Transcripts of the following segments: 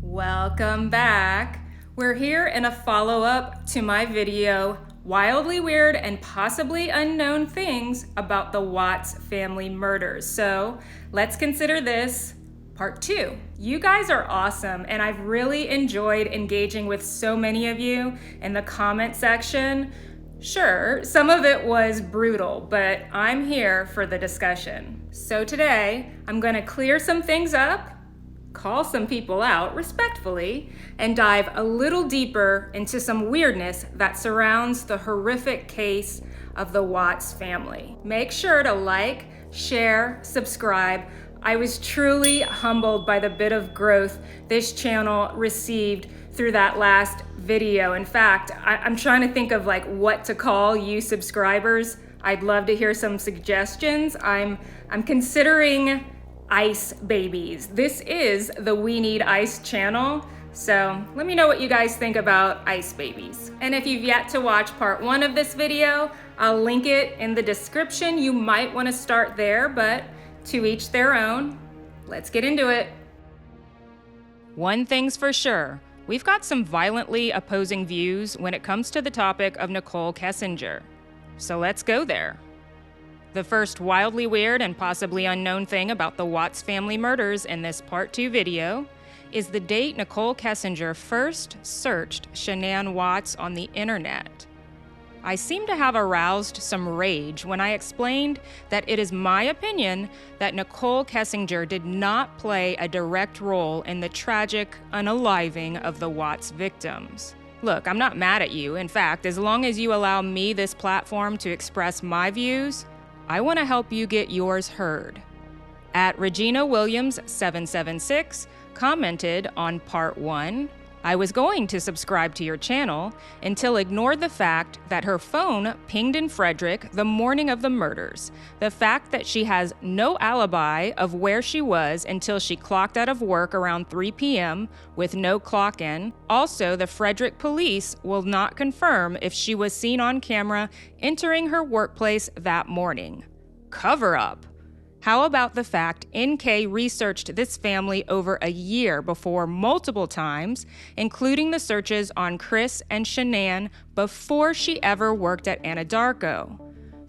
Welcome back. We're here in a follow-up to my video, Wildly Weird and Possibly Unknown Things About the Watts Family Murders. So let's consider this part 2. You guys are awesome, and I've really enjoyed engaging with so many of you in the comment section. Sure, some of it was brutal, but I'm here for the discussion. So today, I'm going to clear some things up, call some people out respectfully, and dive a little deeper into some weirdness that surrounds the horrific case of the Watts family. Make sure to like, share, subscribe. I was truly humbled by the bit of growth this channel received through that last video. In fact, I'm trying to think of what to call you subscribers. I'd love to hear some suggestions. I'm considering ice babies. This is the We Need Ice channel, so let me know what you guys think about ice babies. And if you've yet to watch part 1 of this video, I'll link it in the description. You might want to start there, but to each their own. Let's get into it. One thing's for sure, we've got some violently opposing views when it comes to the topic of Nicole Kessinger. So let's go there. The first wildly weird and possibly unknown thing about the Watts family murders in this part 2 video is the date Nicole Kessinger first searched Shanann Watts on the internet. I seem to have aroused some rage when I explained that it is my opinion that Nicole Kessinger did not play a direct role in the tragic unaliving of the Watts victims. Look, I'm not mad at you. In fact, as long as you allow me this platform to express my views, I want to help you get yours heard. At Regina Williams 776 commented on part 1, I was going to subscribe to your channel until ignored the fact that her phone pinged in Frederick the morning of the murders. The fact that she has no alibi of where she was until she clocked out of work around 3 p.m. with no clock in. Also, the Frederick police will not confirm if she was seen on camera entering her workplace that morning. Cover up. How about the fact NK researched this family over a year before multiple times, including the searches on Chris and Shanann before she ever worked at Anadarko?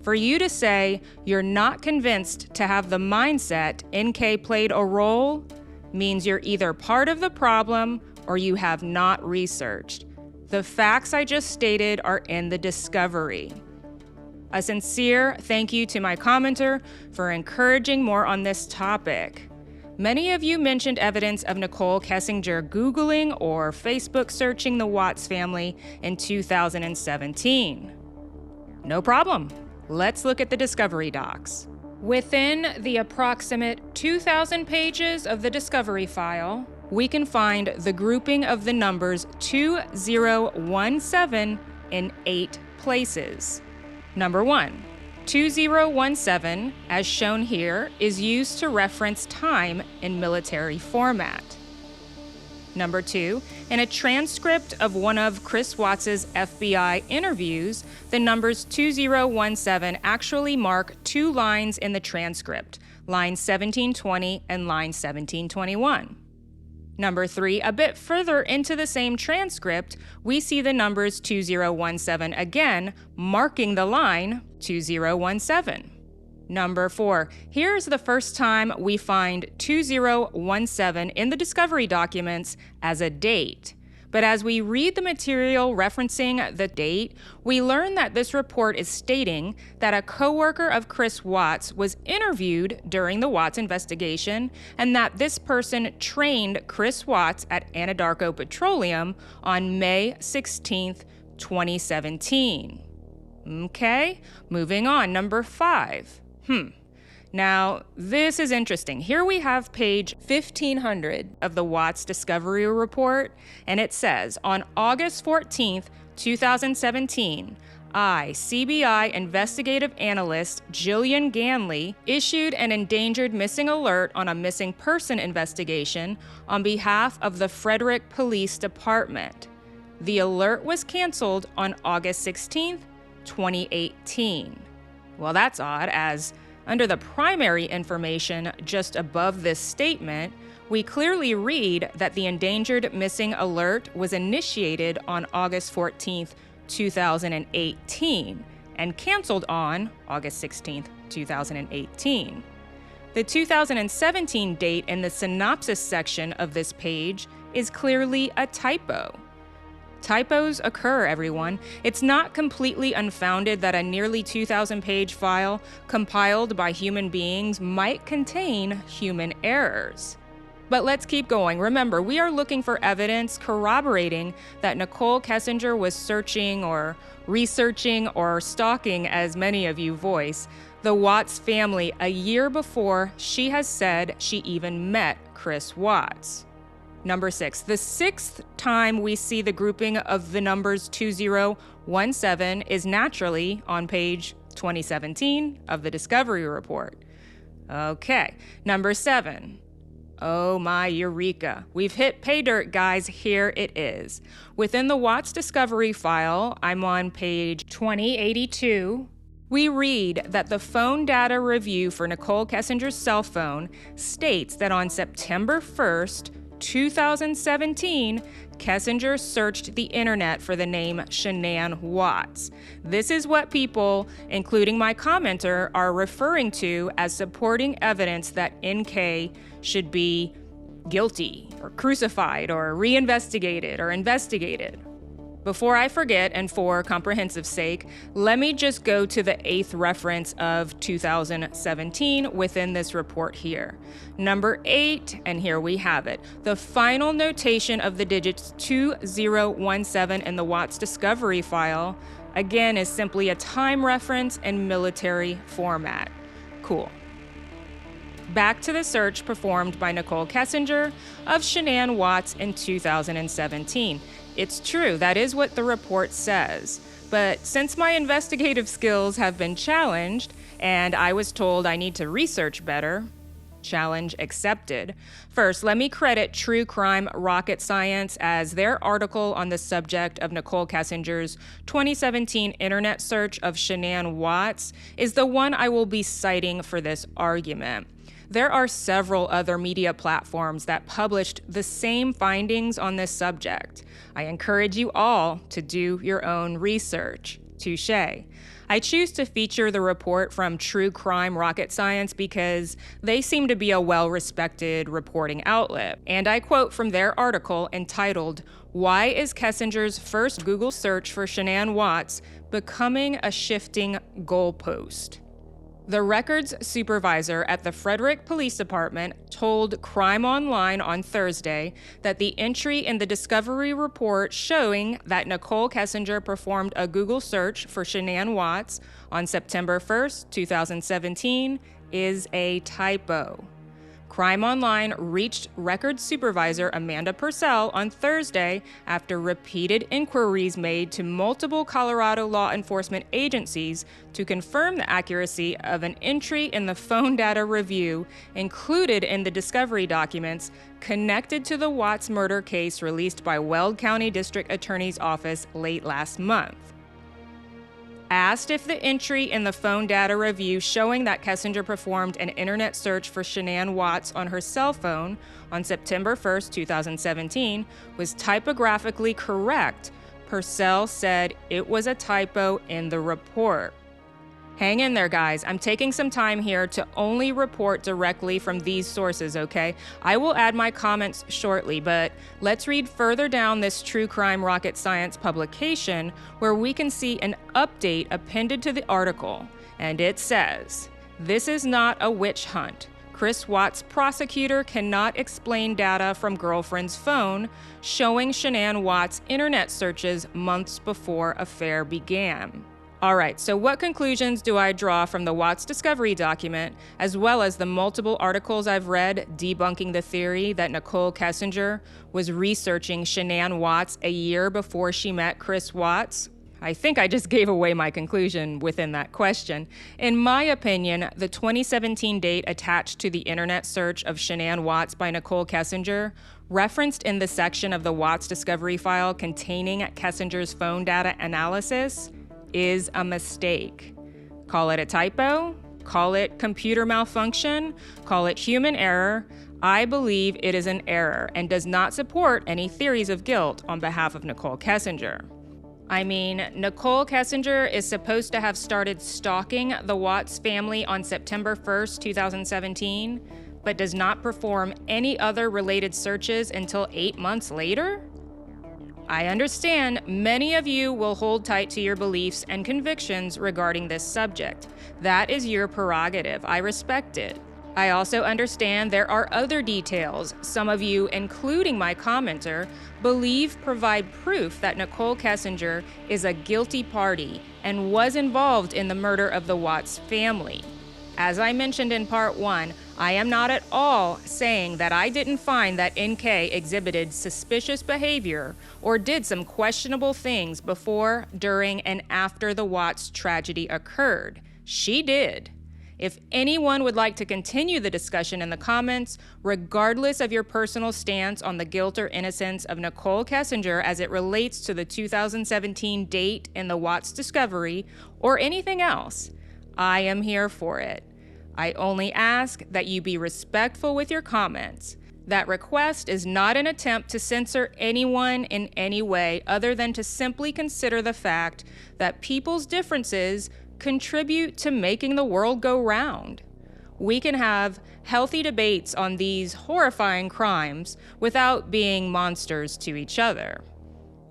For you to say you're not convinced to have the mindset NK played a role means you're either part of the problem or you have not researched. The facts I just stated are in the discovery. A sincere thank you to my commenter for encouraging more on this topic. Many of you mentioned evidence of Nicole Kessinger Googling or Facebook searching the Watts family in 2017. No problem. Let's look at the discovery docs. Within the approximate 2,000 pages of the discovery file, we can find the grouping of the numbers 2017 in 8 places. Number 1, 2017, as shown here, is used to reference time in military format. Number 2, in a transcript of one of Chris Watts' FBI interviews, the numbers 2017 actually mark 2 lines in the transcript, line 1720 and line 1721. Number 3, a bit further into the same transcript, we see the numbers 2017 again, marking the line 2017. Number 4, here's the first time we find 2017 in the discovery documents as a date. But as we read the material referencing the date, we learn that this report is stating that a coworker of Chris Watts was interviewed during the Watts investigation and that this person trained Chris Watts at Anadarko Petroleum on May 16, 2017. Okay, moving on, number 5. Now, this is interesting. Here we have page 1500 of the Watts Discovery Report, and it says, on August 14th, 2017, CBI investigative analyst Jillian Ganley issued an endangered missing alert on a missing person investigation on behalf of the Frederick Police Department. The alert was canceled on August 16th, 2018. Well, that's odd, as under the primary information just above this statement, we clearly read that the endangered missing alert was initiated on August 14th, 2018, and canceled on August 16th, 2018. The 2017 date in the synopsis section of this page is clearly a typo. Typos occur, everyone. It's not completely unfounded that a nearly 2,000-page file compiled by human beings might contain human errors. But let's keep going. Remember, we are looking for evidence corroborating that Nicole Kessinger was searching or researching or stalking, as many of you voice, the Watts family a year before she has said she even met Chris Watts. Number 6, the 6th time we see the grouping of the numbers 2017 is naturally on page 2017 of the Discovery Report. Okay, number 7. Oh my eureka. We've hit pay dirt, guys. Here it is. Within the Watts Discovery file, I'm on page 2082. We read that the phone data review for Nicole Kessinger's cell phone states that on September 1st, 2017, Kessinger searched the internet for the name Shanann Watts. This is what people, including my commenter, are referring to as supporting evidence that NK should be guilty or crucified or reinvestigated or investigated. Before I forget, and for comprehensive sake, let me just go to the 8th reference of 2017 within this report here. Number 8, and here we have it. The final notation of the digits 2017 in the Watts Discovery file, again, is simply a time reference in military format. Cool. Back to the search performed by Nicole Kessinger of Shanann Watts in 2017. It's true, that is what the report says. But since my investigative skills have been challenged, and I was told I need to research better, challenge accepted. First, let me credit True Crime Rocket Science as their article on the subject of Nicole Kessinger's 2017 internet search of Shanann Watts is the one I will be citing for this argument. There are several other media platforms that published the same findings on this subject. I encourage you all to do your own research. Touché. I choose to feature the report from True Crime Rocket Science because they seem to be a well-respected reporting outlet. And I quote from their article entitled, "Why is Kessinger's first Google search for Shanann Watts becoming a shifting goalpost?" The records supervisor at the Frederick Police Department told Crime Online on Thursday that the entry in the Discovery Report showing that Nicole Kessinger performed a Google search for Shanann Watts on September 1st, 2017 is a typo. Crime Online reached records supervisor Amanda Purcell on Thursday after repeated inquiries made to multiple Colorado law enforcement agencies to confirm the accuracy of an entry in the phone data review included in the discovery documents connected to the Watts murder case released by Weld County District Attorney's Office late last month. Asked if the entry in the phone data review showing that Kessinger performed an internet search for Shanann Watts on her cell phone on September 1st, 2017 was typographically correct, Purcell said it was a typo in the report. Hang in there, guys. I'm taking some time here to only report directly from these sources, okay? I will add my comments shortly, but let's read further down this True Crime Rocket Science publication where we can see an update appended to the article. And it says, "This is not a witch hunt. Chris Watts' prosecutor cannot explain data from girlfriend's phone showing Shanann Watts' internet searches months before affair began." All right, so what conclusions do I draw from the Watts Discovery document, as well as the multiple articles I've read debunking the theory that Nicole Kessinger was researching Shanann Watts a year before she met Chris Watts? I think I just gave away my conclusion within that question. In my opinion, the 2017 date attached to the internet search of Shanann Watts by Nicole Kessinger, referenced in the section of the Watts Discovery file containing Kessinger's phone data analysis, is a mistake. Call it a typo, call it computer malfunction, call it human error. I believe it is an error and does not support any theories of guilt on behalf of Nicole Kessinger. I mean, Nicole Kessinger is supposed to have started stalking the Watts family on September 1st, 2017, but does not perform any other related searches until 8 months later? I understand many of you will hold tight to your beliefs and convictions regarding this subject. That is your prerogative. I respect it. I also understand there are other details some of you, including my commenter, believe provide proof that Nicole Kessinger is a guilty party and was involved in the murder of the Watts family. As I mentioned in part 1, I am not at all saying that I didn't find that NK exhibited suspicious behavior or did some questionable things before, during, and after the Watts tragedy occurred. She did. If anyone would like to continue the discussion in the comments, regardless of your personal stance on the guilt or innocence of Nicole Kessinger as it relates to the 2017 date in the Watts discovery or anything else, I am here for it. I only ask that you be respectful with your comments. That request is not an attempt to censor anyone in any way other than to simply consider the fact that people's differences contribute to making the world go round. We can have healthy debates on these horrifying crimes without being monsters to each other.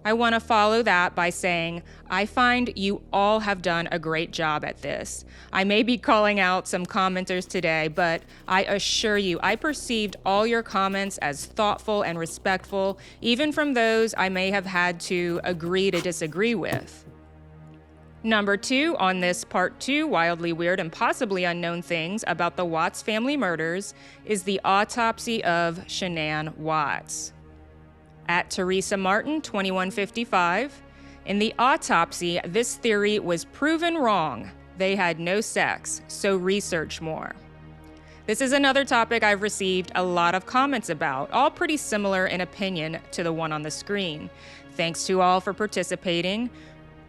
I want to follow that by saying, I find you all have done a great job at this. I may be calling out some commenters today, but I assure you, I perceived all your comments as thoughtful and respectful, even from those I may have had to agree to disagree with. Number 2 on this part 2 wildly weird and possibly unknown things about the Watts family murders is the autopsy of Shanann Watts. At Teresa Martin, 2155, in the autopsy, this theory was proven wrong. They had no sex, so research more. This is another topic I've received a lot of comments about, all pretty similar in opinion to the one on the screen. Thanks to all for participating.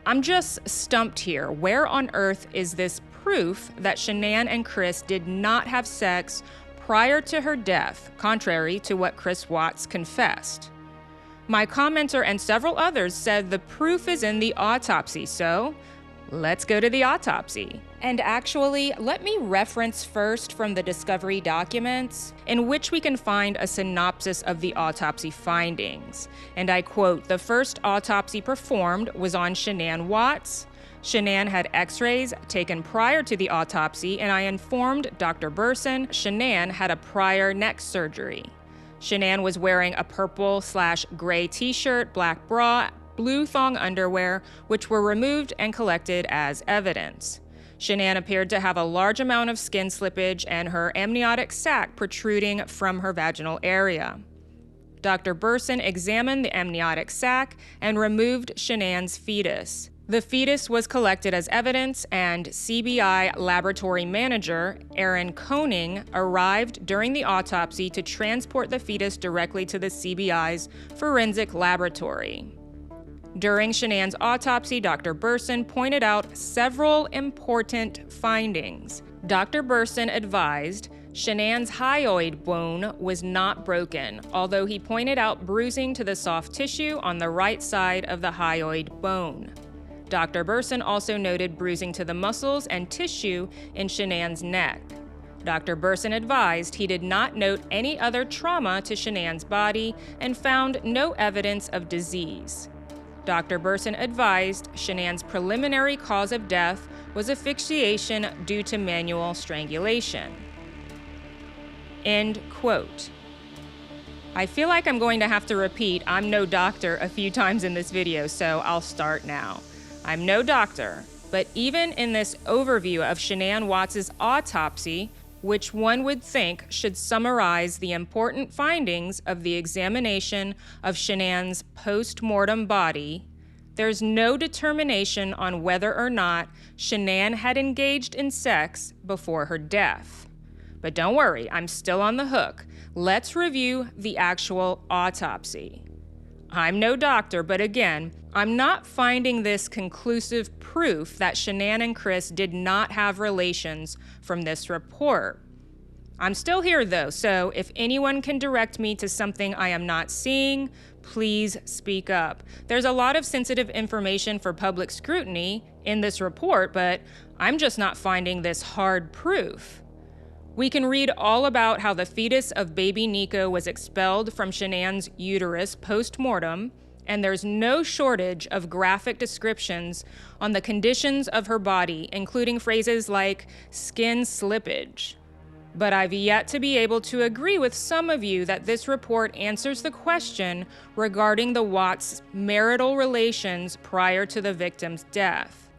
I'm just stumped here. Where on earth is this proof that Shanann and Chris did not have sex prior to her death, contrary to what Chris Watts confessed? My commenter and several others said the proof is in the autopsy, so let's go to the autopsy. And actually, let me reference first from the discovery documents, in which we can find a synopsis of the autopsy findings. And I quote, "The first autopsy performed was on Shanann Watts. Shanann had x-rays taken prior to the autopsy, and I informed Dr. Burson Shanann had a prior neck surgery. Shanann was wearing a purple/gray t-shirt, black bra, blue thong underwear, which were removed and collected as evidence. Shanann appeared to have a large amount of skin slippage and her amniotic sac protruding from her vaginal area. Dr. Burson examined the amniotic sac and removed Shanann's fetus. The fetus was collected as evidence, and CBI laboratory manager Aaron Koning arrived during the autopsy to transport the fetus directly to the CBI's forensic laboratory. During Shanann's autopsy, Dr. Burson pointed out several important findings. Dr. Burson advised Shanann's hyoid bone was not broken, although he pointed out bruising to the soft tissue on the right side of the hyoid bone. Dr. Burson also noted bruising to the muscles and tissue in Shanann's neck. Dr. Burson advised he did not note any other trauma to Shanann's body and found no evidence of disease. Dr. Burson advised Shanann's preliminary cause of death was asphyxiation due to manual strangulation." End quote. I feel like I'm going to have to repeat "I'm no doctor" a few times in this video, so I'll start now. I'm no doctor, but even in this overview of Shanann Watts' autopsy, which one would think should summarize the important findings of the examination of Shanann's post-mortem body, there's no determination on whether or not Shanann had engaged in sex before her death. But don't worry, I'm still on the hook. Let's review the actual autopsy. I'm no doctor, but again, I'm not finding this conclusive proof that Shanann and Chris did not have relations from this report. I'm still here though, so if anyone can direct me to something I am not seeing, please speak up. There's a lot of sensitive information for public scrutiny in this report, but I'm just not finding this hard proof. We can read all about how the fetus of baby Nico was expelled from Shanann's uterus post-mortem, and there's no shortage of graphic descriptions on the conditions of her body, including phrases like skin slippage. But I've yet to be able to agree with some of you that this report answers the question regarding the Watts' marital relations prior to the victim's death.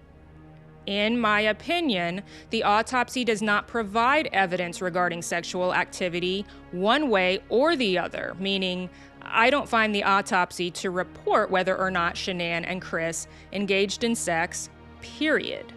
In my opinion, the autopsy does not provide evidence regarding sexual activity one way or the other, meaning I don't find the autopsy to report whether or not Shanann and Chris engaged in sex, period.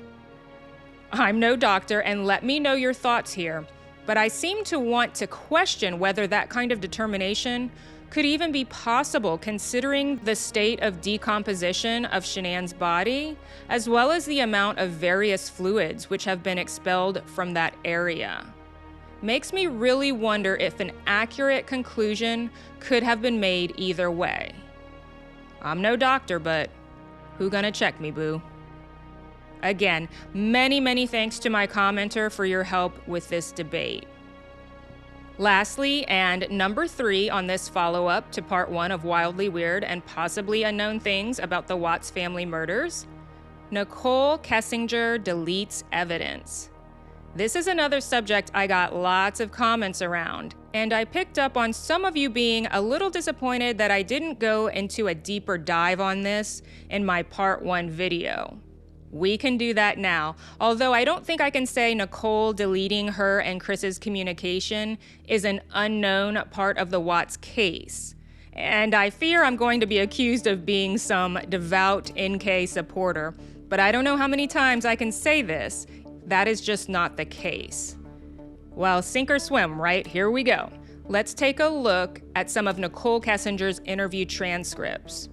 I'm no doctor, and let me know your thoughts here, but I seem to want to question whether that kind of determination could even be possible considering the state of decomposition of Shanann's body, as well as the amount of various fluids which have been expelled from that area. Makes me really wonder if an accurate conclusion could have been made either way. I'm no doctor, but who gonna check me, boo? Again, many thanks to my commenter for your help with this debate. Lastly, and number 3 on this follow-up to part 1 of Wildly Weird and Possibly Unknown Things about the Watts family murders, Nicole Kessinger deletes evidence. This is another subject I got lots of comments around, and I picked up on some of you being a little disappointed that I didn't go into a deeper dive on this in my part 1 video. We can do that now, although I don't think I can say Nicole deleting her and Chris's communication is an unknown part of the Watts case. And I fear I'm going to be accused of being some devout NK supporter, but I don't know how many times I can say this. That is just not the case. Well, sink or swim, right? Here we go. Let's take a look at some of Nicole Kessinger's interview transcripts.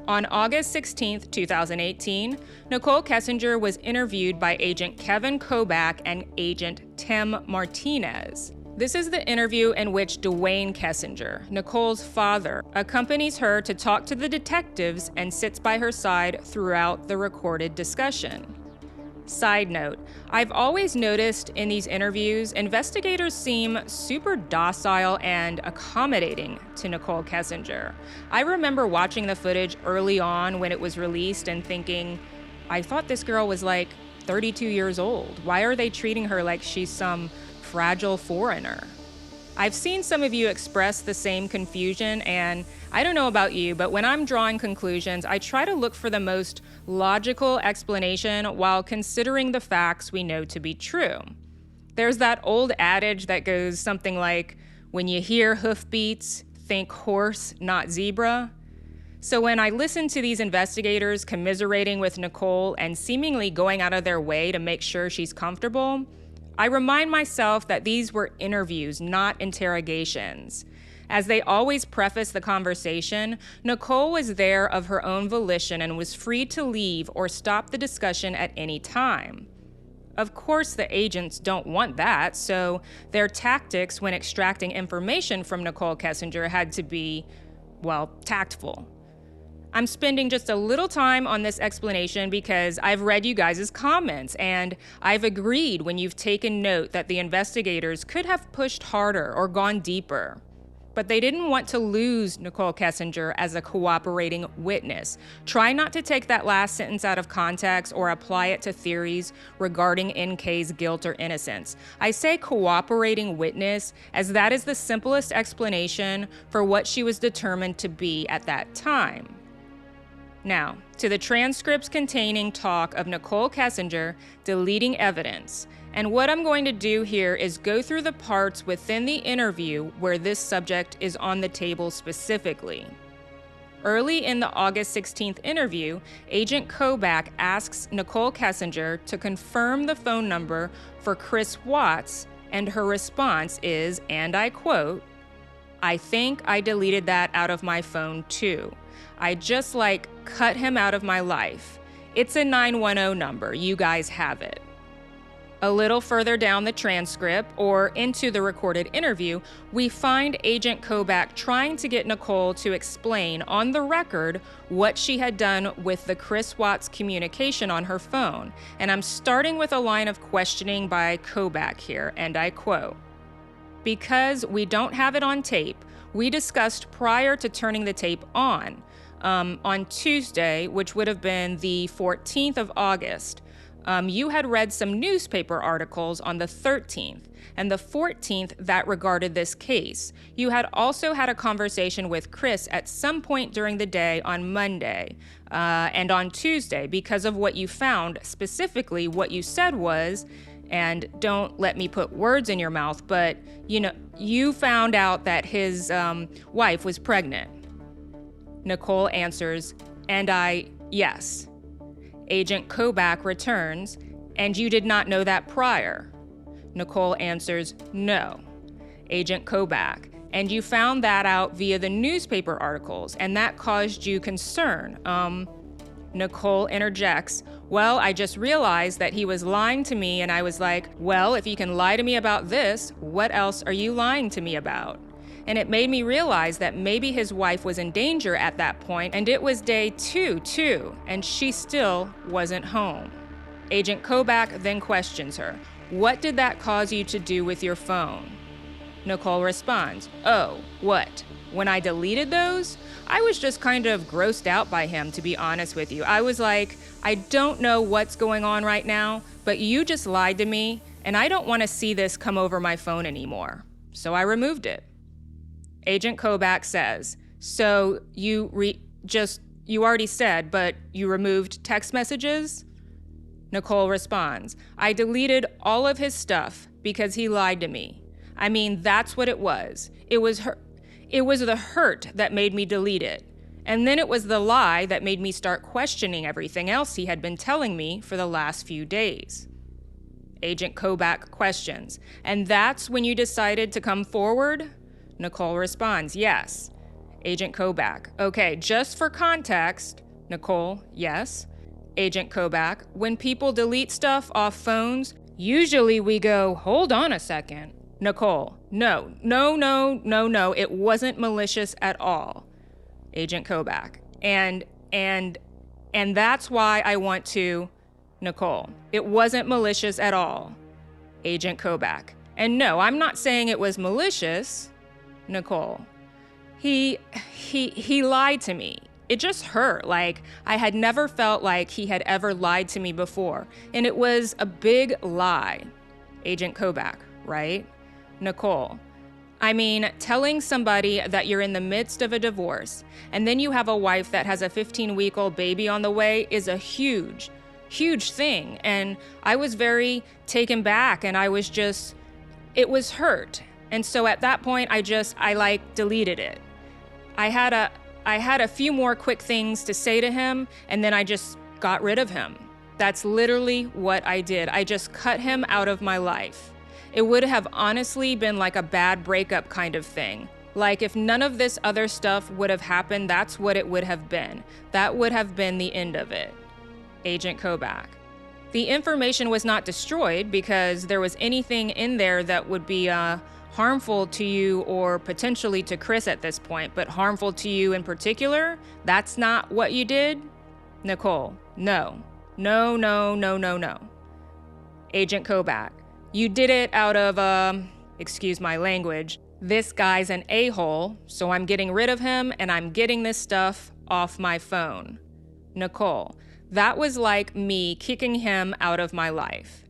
On August 16, 2018, Nicole Kessinger was interviewed by Agent Kevin Kobach and Agent Tim Martinez. This is the interview in which Dwayne Kessinger, Nicole's father, accompanies her to talk to the detectives and sits by her side throughout the recorded discussion. Side note, I've always noticed in these interviews, investigators seem super docile and accommodating to Nicole Kessinger. I remember watching the footage early on when it was released and thinking, I thought this girl was like 32 years old. Why are they treating her like she's some fragile foreigner? I've seen some of you express the same confusion, and I don't know about you, but when I'm drawing conclusions, I try to look for the most logical explanation while considering the facts we know to be true. There's that old adage that goes something like, when you hear hoofbeats, think horse, not zebra. So when I listen to these investigators commiserating with Nicole and seemingly going out of their way to make sure she's comfortable, I remind myself that these were interviews, not interrogations. As they always preface the conversation, Nicole was there of her own volition and was free to leave or stop the discussion at any time. Of course, the agents don't want that, so their tactics when extracting information from Nicole Kessinger had to be, well, tactful. I'm spending just a little time on this explanation because I've read you guys' comments, and I've agreed when you've taken note that the investigators could have pushed harder or gone deeper. But they didn't want to lose Nicole Kessinger as a cooperating witness. Try not to take that last sentence out of context or apply it to theories regarding NK's guilt or innocence. I say cooperating witness as that is the simplest explanation for what she was determined to be at that time. Now, to the transcripts containing talk of Nicole Kessinger deleting evidence. And what I'm going to do here is go through the parts within the interview where this subject is on the table specifically. Early in the August 16th interview, Agent Kobach asks Nicole Kessinger to confirm the phone number for Chris Watts, and her response is, and I quote, "I think I deleted that out of my phone too. I just cut him out of my life. It's a 910 number, you guys have it." A little further down the transcript, or into the recorded interview, we find Agent Kobach trying to get Nicole to explain on the record what she had done with the Chris Watts communication on her phone. And I'm starting with a line of questioning by Kobach here, and I quote, "Because we don't have it on tape, we discussed prior to turning the tape on Tuesday, which would have been the 14th of August. You had read some newspaper articles on the 13th, and the 14th that regarded this case. You had also had a conversation with Chris at some point during the day on Monday and on Tuesday because of what you found. Specifically, what you said was, and don't let me put words in your mouth, but you found out that his wife was pregnant." Nicole answers, "And yes." Agent Kobach returns, "And you did not know that prior?" Nicole answers, "No." Agent Kobach, "And you found that out via the newspaper articles, and that caused you concern?" Nicole interjects, "Well, I just realized that he was lying to me, and I was like, well, if you can lie to me about this, what else are you lying to me about? And it made me realize that maybe his wife was in danger at that point, and it was day 2 too, and she still wasn't home." Agent Kobach then questions her, "What did that cause you to do with your phone?" Nicole responds, "Oh, what? When I deleted those? I was just kind of grossed out by him, to be honest with you. I was like, I don't know what's going on right now, but you just lied to me, and I don't want to see this come over my phone anymore. So I removed it." Agent Kobach says, "So you already said, but you removed text messages?" Nicole responds, "I deleted all of his stuff because he lied to me. I mean, that's what it was. It was the hurt that made me delete it. And then it was the lie that made me start questioning everything else he had been telling me for the last few days." Agent Kobach questions, "And that's when you decided to come forward?" Nicole responds, "Yes." Agent Kobach, "Okay, just for context." Nicole, "Yes." Agent Kobach, "When people delete stuff off phones, usually we go, 'Hold on a second.'" Nicole, No, it wasn't malicious at all." Agent Kobach, and that's why I want to." Nicole, "It wasn't malicious at all." Agent Kobach, "And no, I'm not saying it was malicious." Nicole, he lied to me. It just hurt. Like, I had never felt like he had ever lied to me before, and it was a big lie." Agent Kobach, right? Nicole, "I mean, telling somebody that you're in the midst of a divorce, and then you have a wife that has a 15-week-old baby on the way is a huge thing, and I was very taken back, and it was hurt. And so at that point, I deleted it. I had a few more quick things to say to him, and then I just got rid of him. That's literally what I did. I just cut him out of my life. It would have honestly been like a bad breakup kind of thing. Like, if none of this other stuff would have happened, that's what it would have been. That would have been the end of it." Agent Kobach, "The information was not destroyed because there was anything in there that would be harmful to you or potentially to Chris at this point, but harmful to you in particular? That's not what you did?" Nicole, No. Agent Kobach, "You did it out of, excuse my language, this guy's an a-hole, so I'm getting rid of him and I'm getting this stuff off my phone." Nicole, "That was like me kicking him out of my life."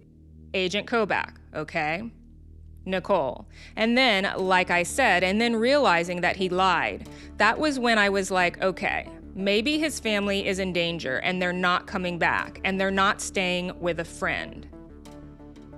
Agent Kobach, okay. Nicole, "And then, like I said, and then realizing that he lied, that was when I was like, okay, maybe his family is in danger and they're not coming back and they're not staying with a friend."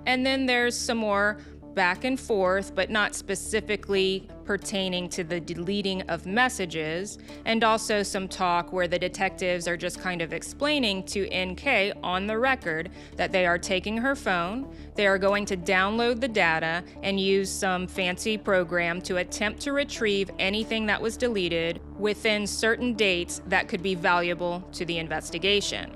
And then there's some more back and forth, but not specifically pertaining to the deleting of messages, and also some talk where the detectives are just kind of explaining to NK on the record that they are taking her phone, they are going to download the data and use some fancy program to attempt to retrieve anything that was deleted within certain dates that could be valuable to the investigation.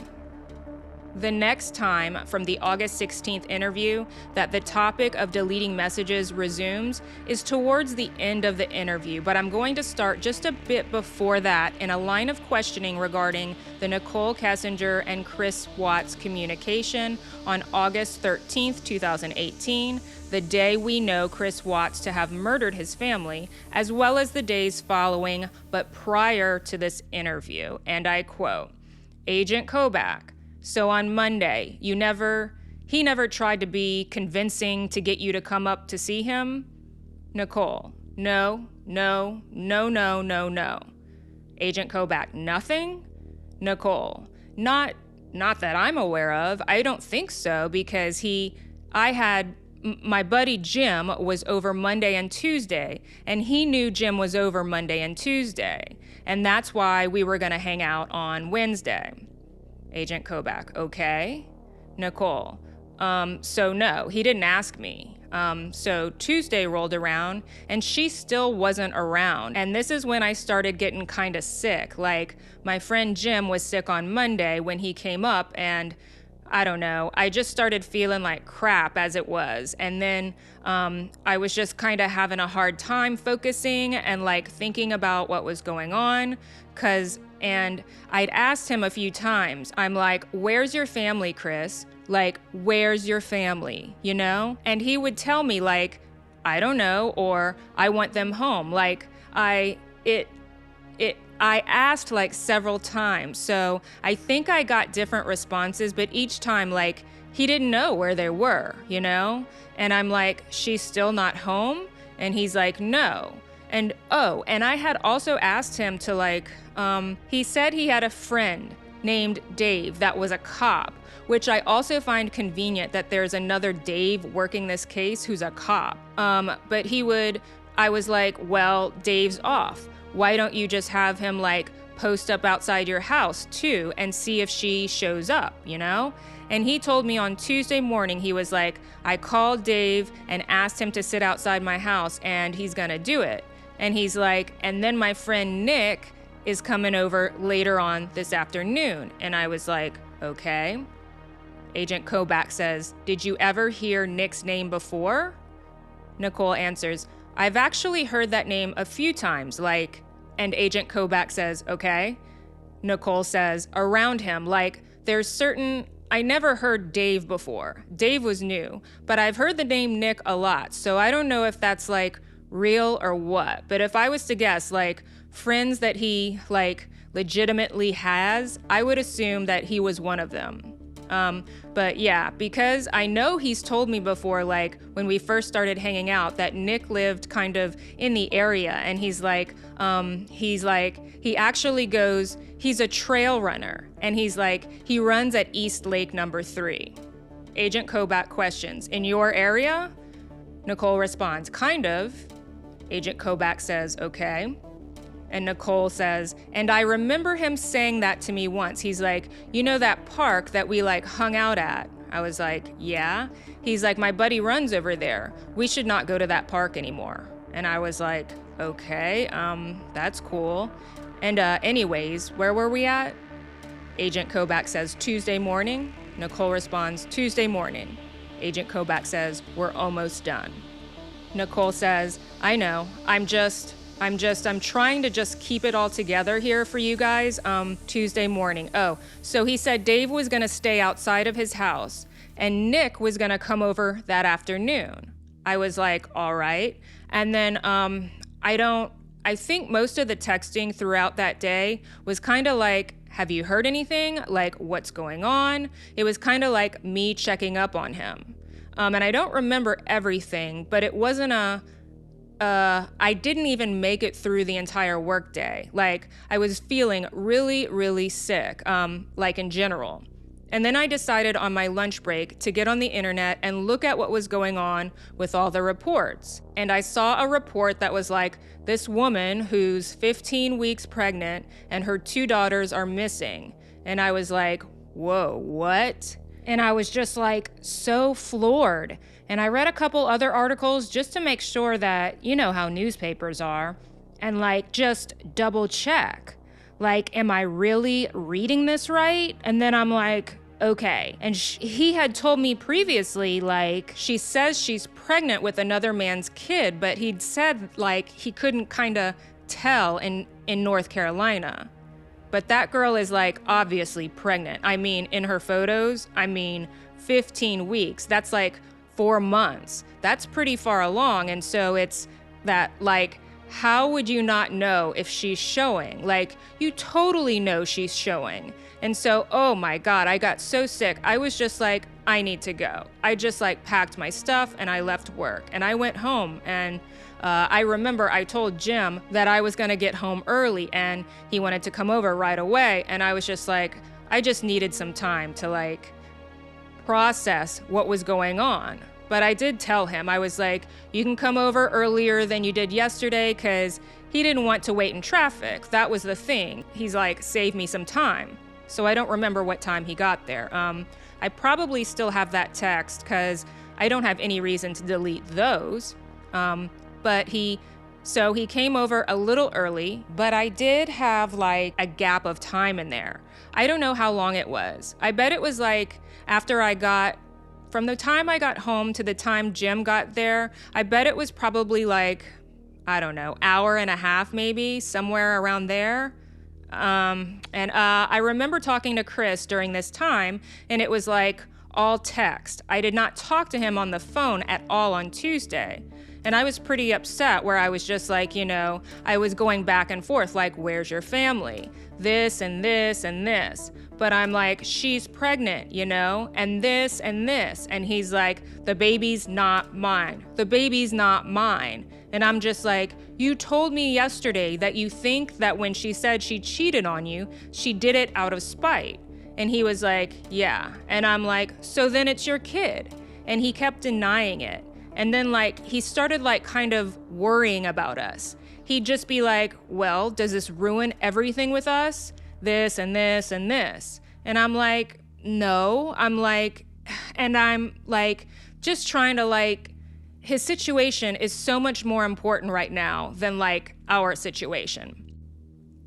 the next time from the August 16th interview that the topic of deleting messages resumes is towards the end of the interview, but I'm going to start just a bit before that in a line of questioning regarding the Nicole Kessinger and Chris Watts communication on August 13th, 2018, the day we know Chris Watts to have murdered his family, as well as the days following but prior to this interview. And I quote, Agent Kobach, so on Monday, he never tried to be convincing to get you to come up to see him? Nicole, no. Agent Kobach, nothing? Nicole, not that I'm aware of. I don't think so, because my buddy Jim was over Monday and Tuesday, and he knew Jim was over Monday and Tuesday, and that's why we were going to hang out on Wednesday. Agent Kobach, okay. Nicole, so no, he didn't ask me. So Tuesday rolled around, and she still wasn't around, and this is when I started getting kind of sick. Like, my friend Jim was sick on Monday when he came up, and I don't know, I just started feeling like crap as it was. And then I was just kind of having a hard time focusing and like thinking about what was going on. And I'd asked him a few times, I'm like, where's your family, Chris? Like, where's your family, you know? And he would tell me like, I don't know, or I want them home. Like, I asked like several times, so I think I got different responses, but each time like he didn't know where they were, you know? And I'm like, she's still not home? And he's like, no. And and I had also asked him to like, he said he had a friend named Dave that was a cop, which I also find convenient that there's another Dave working this case who's a cop. But I was like, well, Dave's off. Why don't you just have him like post up outside your house too and see if she shows up, you know? And he told me on Tuesday morning, he was like, I called Dave and asked him to sit outside my house and he's gonna do it. And he's like, and then my friend Nick is coming over later on this afternoon. And I was like, okay. Agent Kobach says, did you ever hear Nick's name before? Nicole answers, I've actually heard that name a few times, like, and Agent Kobach says, okay. Nicole says, around him, like, I never heard Dave before. Dave was new, but I've heard the name Nick a lot, so I don't know if that's, like, real or what. But if I was to guess, like, friends that he, like, legitimately has, I would assume that he was one of them. But yeah, because I know he's told me before, like when we first started hanging out, that Nick lived kind of in the area, and he's a trail runner, and he runs at East Lake number 3. Agent Kobach questions, in your area? Nicole responds, kind of. Agent Kobach says, okay. And Nicole says, and I remember him saying that to me once. He's like, you know that park that we like hung out at? I was like, yeah. He's like, my buddy runs over there. We should not go to that park anymore. And I was like, okay, that's cool. And anyways, where were we at? Agent Kobach says, Tuesday morning. Nicole responds, Tuesday morning. Agent Kobach says, we're almost done. Nicole says, I know, I'm trying to just keep it all together here for you guys. Tuesday morning. Oh, so he said Dave was gonna stay outside of his house and Nick was gonna come over that afternoon. I was like, all right. And then I think most of the texting throughout that day was kind of like, have you heard anything? Like, what's going on? It was kind of like me checking up on him. And I don't remember everything, but it wasn't I didn't even make it through the entire workday. Like, I was feeling really, really sick, like in general. And then I decided on my lunch break to get on the internet and look at what was going on with all the reports. And I saw a report that was like, this woman who's 15 weeks pregnant and her 2 daughters are missing. And I was like, whoa, what? And I was just like so floored. And I read a couple other articles just to make sure that, you know how newspapers are, and like just double check. Like, am I really reading this right? And then I'm like, okay. And he had told me previously, like, she says she's pregnant with another man's kid, but he'd said, like, he couldn't kind of tell in North Carolina. But that girl is, like, obviously pregnant. I mean, in her photos, 15 weeks. That's like 4 months. That's pretty far along. And so it's that, like, how would you not know if she's showing? Like, you totally know she's showing. And so, oh my God, I got so sick. I was just like, I need to go. I just like packed my stuff and I left work and I went home. And I remember I told Jim that I was gonna get home early and he wanted to come over right away. And I was just like, I just needed some time to like process what was going on. But I did tell him, I was like, you can come over earlier than you did yesterday, because he didn't want to wait in traffic. That was the thing. He's like, save me some time. So I don't remember what time he got there. I probably still have that text because I don't have any reason to delete those. But he came over a little early, but I did have like a gap of time in there. I don't know how long it was. I bet it was like from the time I got home to the time Jim got there, I bet it was probably like, I don't know, hour and a half maybe, somewhere around there. I remember talking to Chris during this time, and it was like all text. I did not talk to him on the phone at all on Tuesday. And I was pretty upset, where I was just like, I was going back and forth, like, where's your family? This and this and this. But I'm like, she's pregnant, and this and this. And he's like, the baby's not mine. The baby's not mine. And I'm just like, you told me yesterday that you think that when she said she cheated on you, she did it out of spite. And he was like, yeah. And I'm like, so then it's your kid. And he kept denying it. And then like, he started like kind of worrying about us. He'd just be like, well, does this ruin everything with us? This and this and this. And I'm like, no. I'm like, just trying to like, his situation is so much more important right now than like our situation.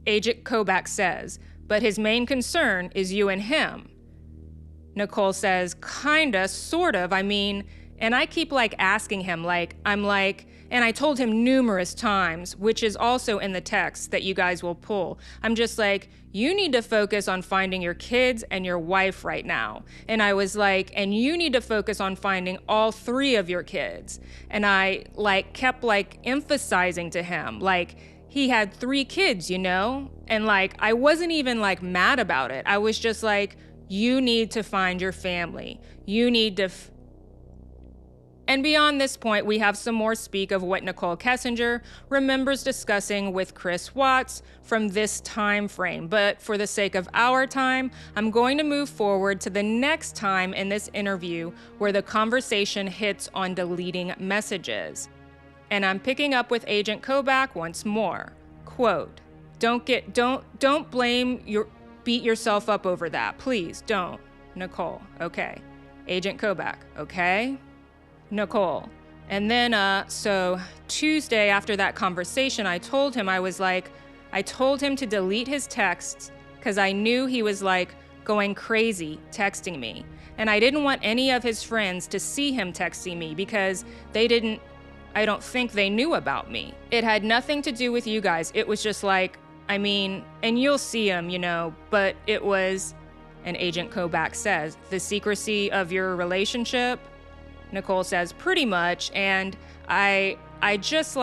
Agent Kobach says, but his main concern is you and him. Nicole says, kinda, sort of. And I keep like asking him, and I told him numerous times, which is also in the text that you guys will pull. I'm just like, you need to focus on finding your kids and your wife right now. And I was like, and you need to focus on finding all 3 of your kids. And I kept emphasizing to him, he had 3 kids, And I wasn't even mad about it. I was just like, you need to find your family. You need to And beyond this point, we have some more speak of what Nicole Kessinger remembers discussing with Chris Watts from this time frame. But for the sake of our time, I'm going to move forward to the next time in this interview where the conversation hits on deleting messages. And I'm picking up with Agent Kobach once more. Quote, don't beat yourself up over that. Please don't. Nicole, okay. Agent Kobach, okay. Nicole. And then, so Tuesday after that conversation, I told him to delete his texts because I knew he was going crazy texting me. And I didn't want any of his friends to see him texting me because I don't think they knew about me. It had nothing to do with you guys. It was just and you'll see him, but it was, and Agent Kobach says, the secrecy of your relationship. Nicole says, pretty much. And I just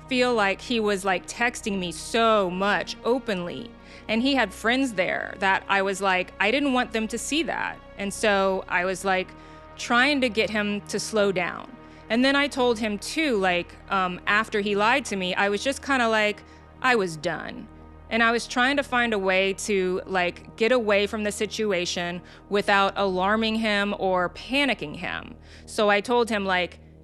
feel like he was texting me so much openly. And he had friends there that I was I didn't want them to see that. And so I was trying to get him to slow down. And then I told him too, after he lied to me, I was just kind of I was done. And I was trying to find a way to get away from the situation without alarming him or panicking him. So I told him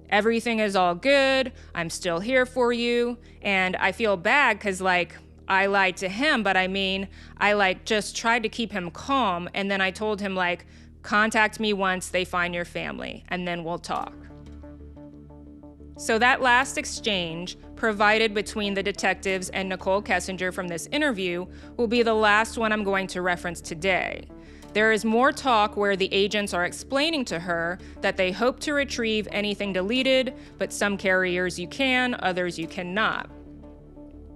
everything is all good. I'm still here for you. And I feel bad because I lied to him, but I just tried to keep him calm. And then I told him contact me once they find your family and then we'll talk. So that last exchange provided between the detectives and Nicole Kessinger from this interview will be the last one I'm going to reference today. There is more talk where the agents are explaining to her that they hope to retrieve anything deleted, but some carriers you can, others you cannot.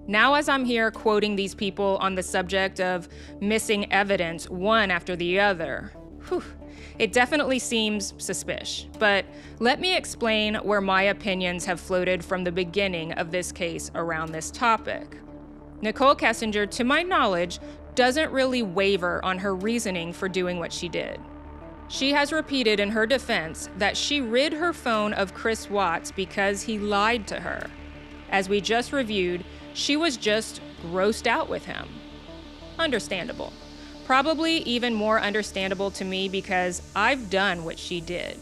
Now, as I'm here quoting these people on the subject of missing evidence one after the other, it definitely seems suspicious. But let me explain where my opinions have floated from the beginning of this case around this topic. Nicole Kessinger, to my knowledge, doesn't really waver on her reasoning for doing what she did. She has repeated in her defense that she rid her phone of Chris Watts because he lied to her. As we just reviewed, she was just grossed out with him. Understandable. Probably even more understandable to me because I've done what she did.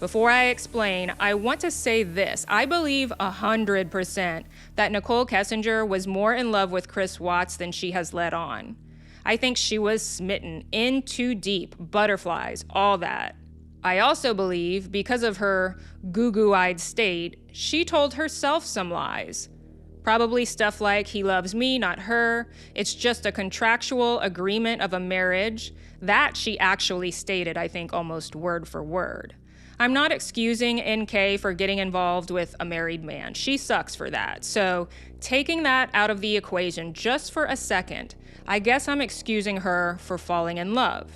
Before I explain, I want to say this. I believe 100% that Nicole Kessinger was more in love with Chris Watts than she has let on. I think she was smitten in too deep, butterflies, all that. I also believe, because of her goo-goo-eyed state, she told herself some lies. Probably stuff like, he loves me, not her. It's just a contractual agreement of a marriage. That she actually stated, I think, almost word for word. I'm not excusing NK for getting involved with a married man. She sucks for that. So taking that out of the equation just for a second, I guess I'm excusing her for falling in love.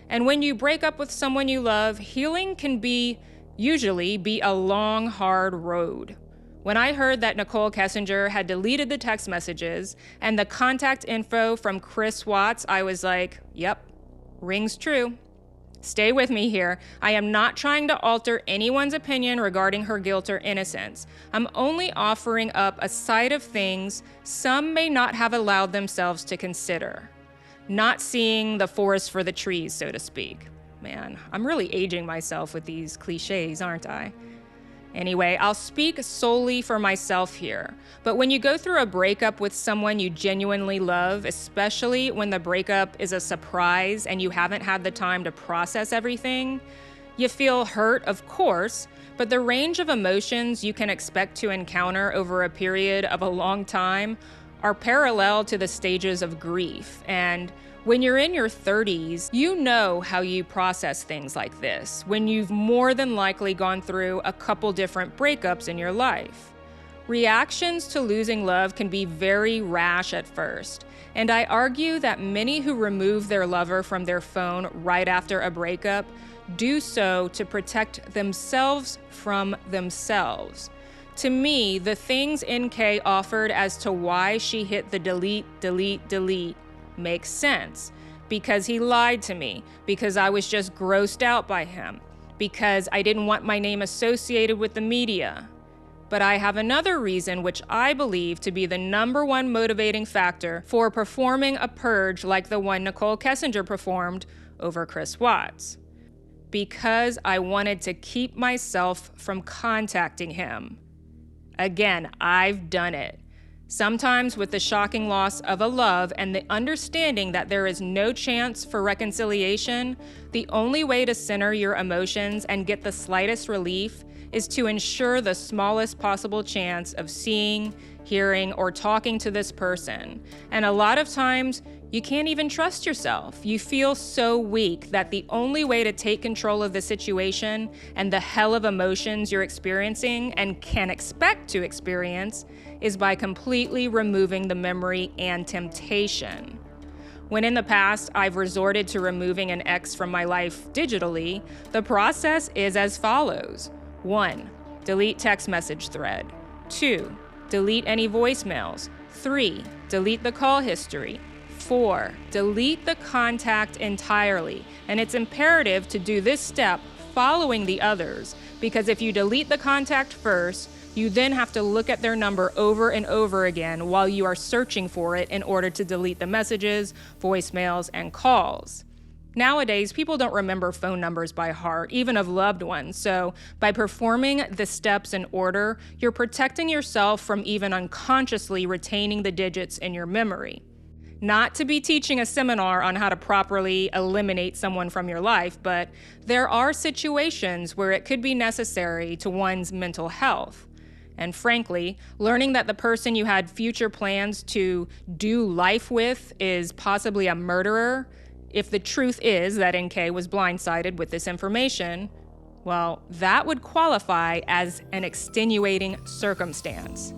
And when you break up with someone you love, healing can usually be a long, hard road. When I heard that Nicole Kessinger had deleted the text messages and the contact info from Chris Watts, I was like, yep, rings true. Stay with me here. I am not trying to alter anyone's opinion regarding her guilt or innocence. I'm only offering up a side of things some may not have allowed themselves to consider. Not seeing the forest for the trees, so to speak. Man, I'm really aging myself with these cliches, aren't I? Anyway, I'll speak solely for myself here, but when you go through a breakup with someone you genuinely love, especially when the breakup is a surprise and you haven't had the time to process everything, you feel hurt, of course, but the range of emotions you can expect to encounter over a period of a long time are parallel to the stages of grief. And when you're in your 30s, you know how you process things like this when you've more than likely gone through a couple different breakups in your life. Reactions to losing love can be very rash at first, and I argue that many who remove their lover from their phone right after a breakup do so to protect themselves from themselves. To me, the things NK offered as to why she hit the delete makes sense. Because he lied to me, because I was just grossed out by him, because I didn't want my name associated with the media. But I have another reason which I believe to be the number one motivating factor for performing a purge like the one Nicole Kessinger performed over Chris Watts. Because I wanted to keep myself from contacting him. Again, I've done it. Sometimes with the shocking loss of a love and the understanding that there is no chance for reconciliation, the only way to center your emotions and get the slightest relief is to ensure the smallest possible chance of seeing, hearing, or talking to this person. And a lot of times, you can't even trust yourself. You feel so weak that the only way to take control of the situation and the hell of emotions you're experiencing and can expect to experience is by completely removing the memory and temptation. When in the past I've resorted to removing an ex from my life digitally, the process is as follows. 1. Delete text message thread. 2. Delete any voicemails. 3. Delete the call history. 4. Delete the contact entirely. And it's imperative to do this step following the others, because if you delete the contact first, you then have to look at their number over and over again while you are searching for it in order to delete the messages, voicemails, and calls. Nowadays, people don't remember phone numbers by heart, even of loved ones. So by performing the steps in order, you're protecting yourself from even unconsciously retaining the digits in your memory. Not to be teaching a seminar on how to properly eliminate someone from your life, but there are situations where it could be necessary to one's mental health. And frankly, learning that the person you had future plans to do life with is possibly a murderer If the truth is that NK was blindsided with this information, well, that would qualify as an extenuating circumstance.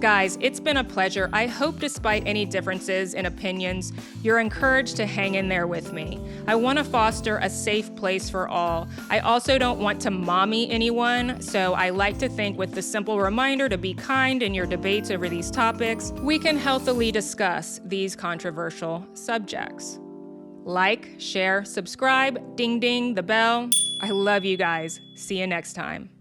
Guys, it's been a pleasure. I hope despite any differences in opinions, you're encouraged to hang in there with me. I want to foster a safe place for all. I also don't want to mommy anyone, so I like to think with the simple reminder to be kind in your debates over these topics, we can healthily discuss these controversial subjects. Like, share, subscribe, ding ding the bell. I love you guys. See you next time.